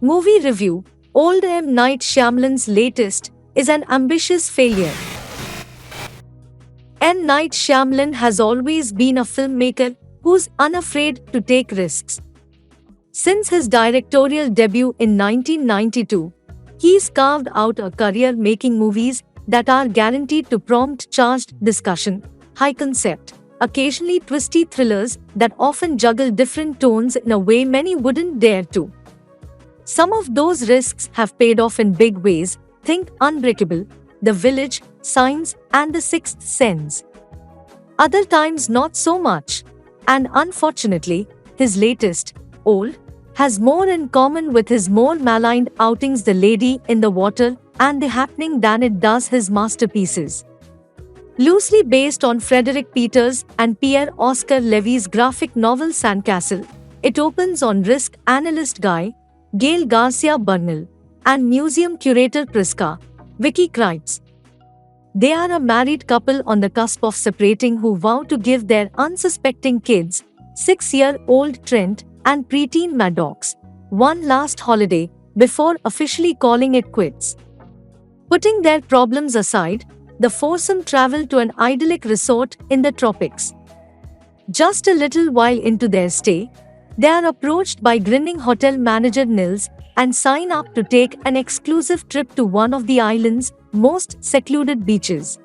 Movie review. Old M. Night Shyamalan's latest is an ambitious failure. M. Night Shyamalan has always been a filmmaker who's unafraid to take risks. Since his directorial debut in 1992, he's carved out a career making movies that are guaranteed to prompt charged discussion, high concept, occasionally twisty thrillers that often juggle different tones in a way many wouldn't dare to. Some of those risks have paid off in big ways. Think Unbreakable, The Village, Signs, and The Sixth Sense. Other times not so much. And unfortunately, his latest, Old, has more in common with his more maligned outings The Lady in the Water and The Happening than it does his masterpieces. Loosely based on Frederick Peters and Pierre-Oscar Levy's graphic novel Sandcastle, it opens on risk analyst Gail Garcia Bernal, and museum curator Priska, Vicky Krieps. They are a married couple on the cusp of separating who vow to give their unsuspecting kids, 6-year-old Trent and preteen Maddox, one last holiday before officially calling it quits. Putting their problems aside, the foursome travel to an idyllic resort in the tropics. Just a little while into their stay, they are approached by grinning hotel manager Nils and sign up to take an exclusive trip to one of the island's most secluded beaches.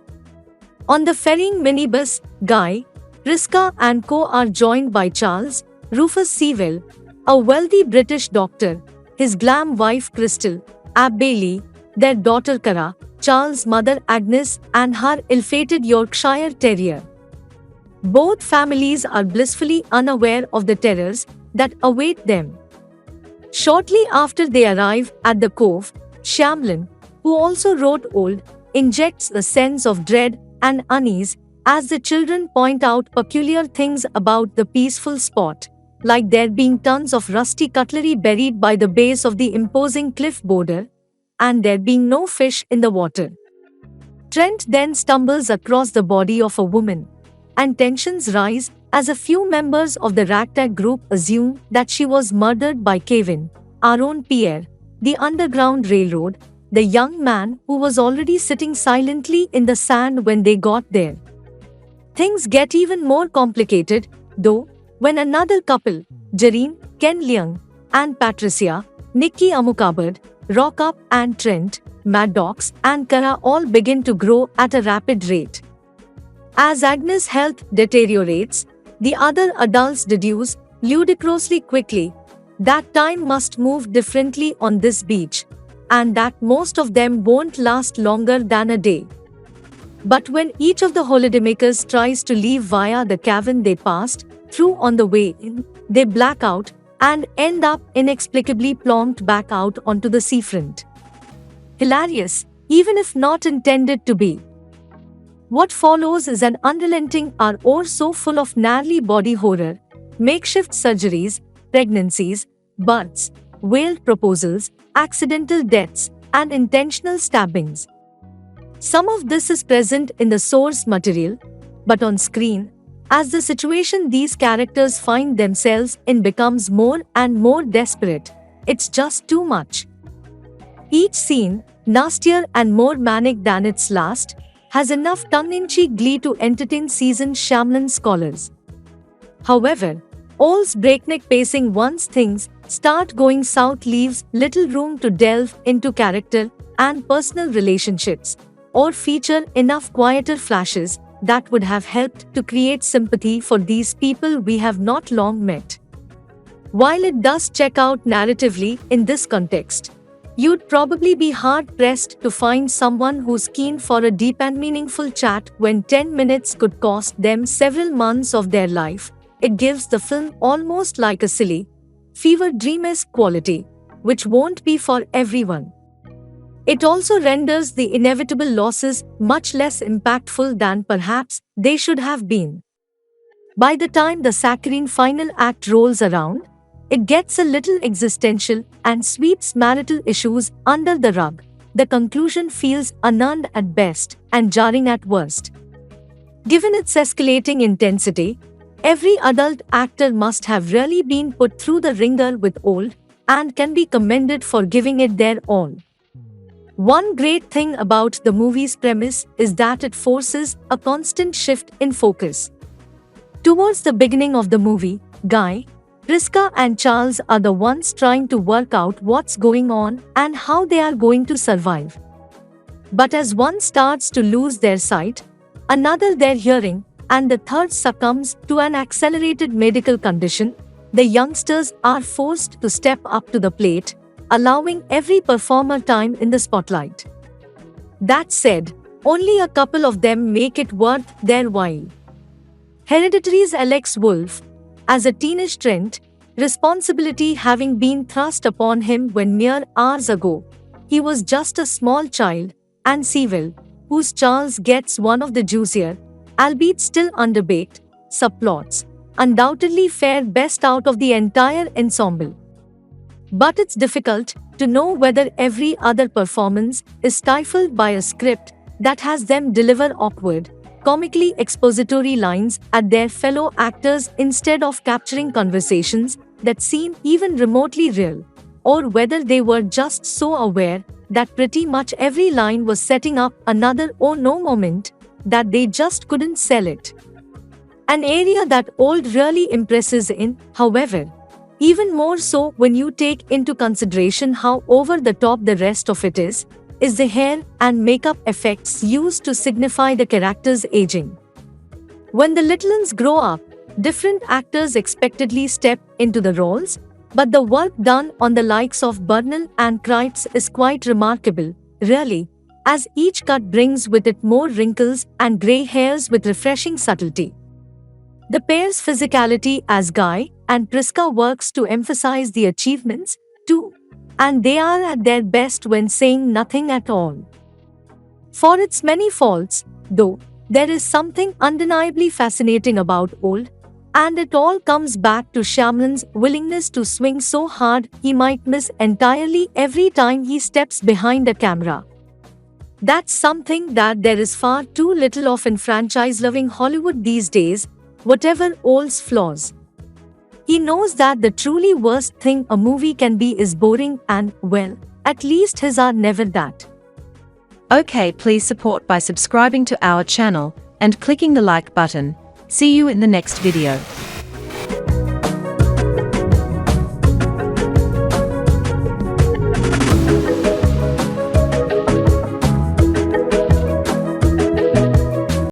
On the ferrying minibus, Guy, Priska and co are joined by Charles, Rufus Sewell, a wealthy British doctor, his glam wife Crystal, Ab Bailey, their daughter Cara, Charles' mother Agnes, and her ill-fated Yorkshire Terrier. Both families are blissfully unaware of the terrors that await them. Shortly after they arrive at the cove, Shyamalan, who also wrote Old, injects a sense of dread and unease as the children point out peculiar things about the peaceful spot, like there being tons of rusty cutlery buried by the base of the imposing cliff border, and there being no fish in the water. Trent then stumbles across the body of a woman, and tensions rise as a few members of the ragtag group assume that she was murdered by Kevin, Aaron Pierre, the Underground Railroad, the young man who was already sitting silently in the sand when they got there. Things get even more complicated, though, when another couple, Jareen, Ken Leung, and Patricia, Nikki Amukabad, rock up and Trent, Maddox, and Cara all begin to grow at a rapid rate. As Agnes' health deteriorates, the other adults deduce, ludicrously quickly, that time must move differently on this beach, and that most of them won't last longer than a day. But when each of the holidaymakers tries to leave via the cavern they passed through on the way in, they black out and end up inexplicably plonked back out onto the seafront. Hilarious, even if not intended to be. What follows is an unrelenting hour so full of gnarly body horror, makeshift surgeries, pregnancies, births, veiled proposals, accidental deaths, and intentional stabbings. Some of this is present in the source material, but on screen, as the situation these characters find themselves in becomes more and more desperate, it's just too much. Each scene, nastier and more manic than its last, has enough tongue-in-cheek glee to entertain seasoned Shyamalan scholars. However, Old's breakneck pacing once things start going south leaves little room to delve into character and personal relationships, or feature enough quieter flashes that would have helped to create sympathy for these people we have not long met. While it does check out narratively in this context, you'd probably be hard-pressed to find someone who's keen for a deep and meaningful chat when 10 minutes could cost them several months of their life. It gives the film almost like a silly, fever dream-esque quality, which won't be for everyone. It also renders the inevitable losses much less impactful than perhaps they should have been. By the time the saccharine final act rolls around, it gets a little existential and sweeps marital issues under the rug. The conclusion feels unearned at best and jarring at worst. Given its escalating intensity, every adult actor must have really been put through the ringer with Old, and can be commended for giving it their all. One great thing about the movie's premise is that it forces a constant shift in focus. Towards the beginning of the movie, Guy, Priska and Charles are the ones trying to work out what's going on and how they are going to survive. But as one starts to lose their sight, another their hearing, and the third succumbs to an accelerated medical condition, the youngsters are forced to step up to the plate, allowing every performer time in the spotlight. That said, only a couple of them make it worth their while. Hereditary's Alex Wolff, as a teenage Trent, responsibility having been thrust upon him when mere hours ago he was just a small child, and Sewell, whose Charles gets one of the juicier, albeit still underbaked, subplots, undoubtedly fare best out of the entire ensemble. But it's difficult to know whether every other performance is stifled by a script that has them deliver awkward, comically expository lines at their fellow actors instead of capturing conversations that seem even remotely real, or whether they were just so aware that pretty much every line was setting up another oh no moment that they just couldn't sell it. An area that Old really impresses in, however, even more so when you take into consideration how over the top the rest of it is the hair and makeup effects used to signify the characters' aging. When the little ones grow up, different actors expectedly step into the roles, but the work done on the likes of Bernal and Kreitz is quite remarkable, really, as each cut brings with it more wrinkles and grey hairs with refreshing subtlety. The pair's physicality as Guy and Priska works to emphasize the achievements, too, and they are at their best when saying nothing at all. For its many faults, though, there is something undeniably fascinating about Old, and it all comes back to Shyamalan's willingness to swing so hard he might miss entirely every time he steps behind a camera. That's something that there is far too little of in franchise-loving Hollywood these days, whatever Old's flaws. He knows that the truly worst thing a movie can be is boring and, well, at least his are never that. Okay, please support by subscribing to our channel and clicking the like button. See you in the next video.